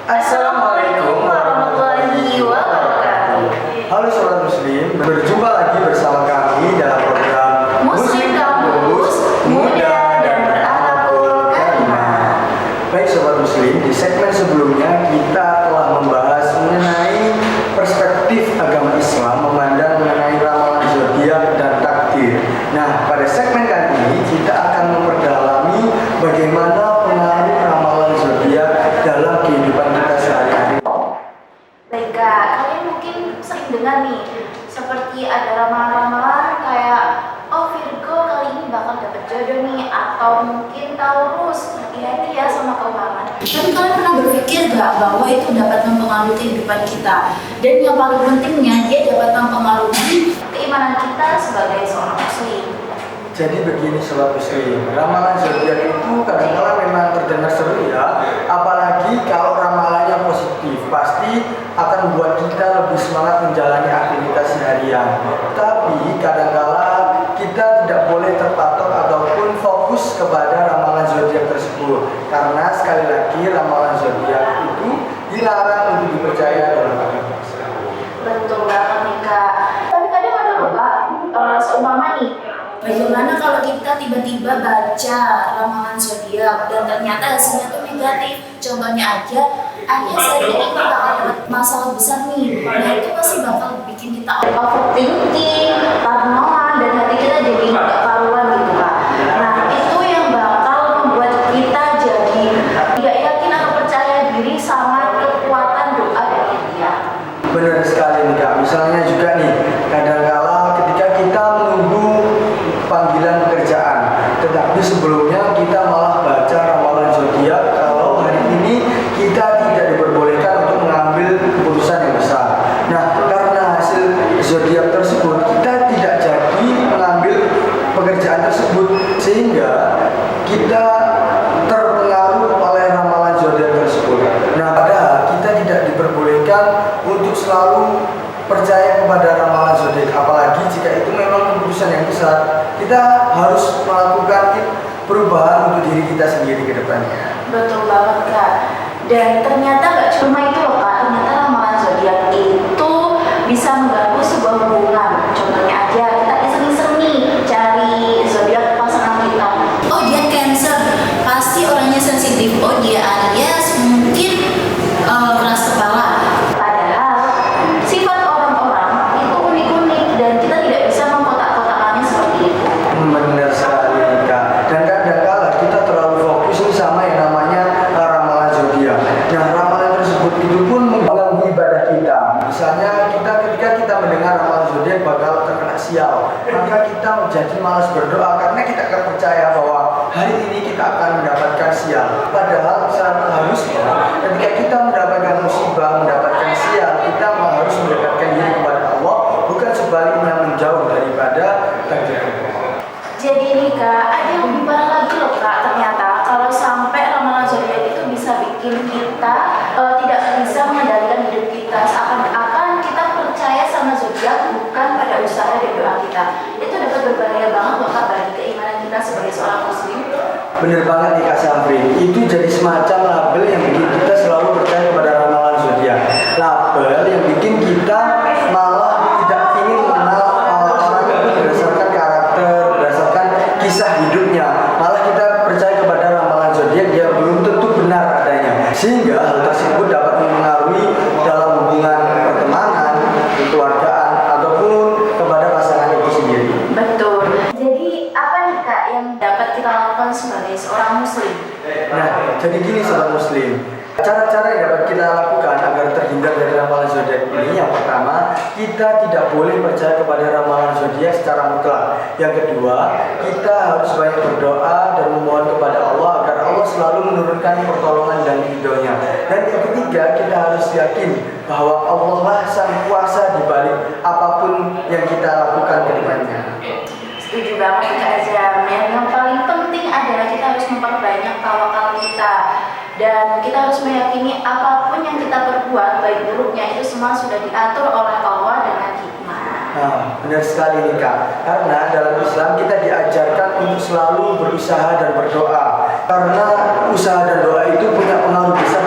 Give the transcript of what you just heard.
Assalamualaikum warahmatullahi wabarakatuh. Halo Sobat Muslim, berjumpa lagi bersama kami dalam program Muslim Kampus, Muda dan Berakhlakul Karimah. Baik Sobat Muslim, di segmen sebelumnya kita telah membahas mengenai perspektif agama Islam memandang mengenai ramalan zodiak dan takdir. Nah, pada segmen kali ini kita akan memperdalami bagaimana pengaruh ramalan zodiak dalam kehidupan kita sehari-hari. Baik Kak, kalian mungkin sering dengar nih, seperti ada ramalan-ramalan kayak Virgo kali ini bakal dapet jodoh nih, atau mungkin Taurus, hati-hati ya sama keuangan. Tapi kalian pernah berpikir gak bahwa itu dapat mempengaruhi kehidupan kita? Dan yang paling pentingnya, dia dapat mempengaruhi keimanan kita sebagai seorang muslim. Jadi begini Sobat Muslim, ramalan zodiak itu kadang-kala memang terdengar seru ya, apalagi kalau ramalannya positif, pasti akan membuat kita lebih semangat menjalani aktivitas seharian. Tapi kadang-kala kita tidak boleh terpatok ataupun fokus kepada ramalan zodiak tersebut, karena sekali lagi ramalan zodiak itu dilarang untuk dipercaya dalam agama. Betul banget nih Kak. Tapi kadang ada loh Kak, seumpama nih, bagaimana kalau kita tiba-tiba baca ramalan zodiak dan ternyata hasilnya tuh negatif? Contohnya aja, alias hari ini bakal dapat masalah besar nih. Nah itu pasti bakal bikin kita overthinking, parnoan, dan hati kita jadi nggak karuan gitu Kak. Nah itu yang bakal membuat kita jadi tidak yakin atau percaya diri sama kekuatan doa dari dia. Benar sekali nih Kak, misalnya juga nih, kadang-kala ketika kita menunggu panggilan pekerjaan, tetapi sebelumnya kita malah baca ramalan zodiak kalau hari ini kita tidak diperbolehkan untuk mengambil keputusan yang besar. Nah, karena hasil zodiak tersebut kita tidak jadi mengambil pekerjaan tersebut, sehingga kita terpengaruh oleh ramalan zodiak tersebut. Nah, padahal kita tidak diperbolehkan untuk selalu percaya kepada ramalan zodiak, apalagi jika itu memang keputusan yang besar. Kita harus melakukan perubahan untuk diri kita sendiri ke depannya. Betul banget Kak. Dan ternyata gak cuma itu loh Kak, ternyata ramalan zodiak itu bisa mengganggu sebuah hubungan. Contohnya aja, kita iseng-iseng nih cari zodiak pasangan kita. Oh dia Cancer, pasti orangnya sensitif. Oh dia Aries, mungkin keras kepala. Padahal sifat orang-orang itu unik-unik dan kita tidak bisa mengkotak-kotakannya seperti itu. Benar sekali Kak. Dan kadang-kala kita terlalu fokus nih sama yang namanya ramalan zodiak. Nah, ramalan tersebut itu pun mengganggu ibadah kita. Misalnya ketika kita mendengar ramalan zodiak bakal terkena sial, maka kita menjadi malas berdoa karena kita akan percaya bahwa hari ini kita akan mendapatkan sial. Padahal seharusnya ketika kita mendapatkan musibah, mendapatkan sial, kita harus mendekatkan diri kepada Allah, bukan sebaliknya menjauh daripada takdir. Jadi nih Kak, ada yang lebih parah lagi loh Kak, ternyata kalau sampai ramalan zodiak itu bisa bikin kita tidak bisa mengendalikan hidup kita, seakan-akan kita percaya sama zodiak bukan pada usaha dan doa kita. Itu dapat berbahaya banget loh Kak bagi keimanan kita sebagai seorang muslim. Bener banget nih Kak Syafrin, itu jadi semacam label yang bikin kita selalu percaya kepada ramalan zodiak. Label yang bikin kita malah tidak ingin mengenal orang itu berdasarkan karakter, berdasarkan kisah hidupnya. Malah kita percaya kepada ramalan zodiak yang belum tentu benar adanya, sehingga hal tersebut dapat mempengaruhi dalam hubungan pertemanan, kekeluargaan, ataupun kepada pasangan itu sendiri. Betul. Jadi apa nih Kak yang dapat kita lakukan sebagai seorang muslim? Nah, jadi gini Sobat Muslim, cara-cara yang dapat kita lakukan agar terhindar dari ramalan zodiak ini, yang pertama, kita tidak boleh percaya kepada ramalan zodiak secara mutlak. Yang kedua, kita harus banyak berdoa dan memohon kepada Allah agar Allah selalu menurunkan pertolongan dan ridhonya. Dan yang ketiga, kita harus yakin bahwa Allah lah sang kuasa di balik apapun yang kita lakukan ke depannya. Setuju banget Kak Azam. Yang paling penting adalah kita harus memperbanyak tawakal kita, dan kita harus meyakini apapun yang kita perbuat, baik buruknya, itu semua sudah diatur oleh Allah dengan hikmah. Nah, benar sekali nih Kak. Karena dalam Islam kita diajarkan untuk selalu berusaha dan berdoa. Karena usaha dan doa itu punya pengaruh besar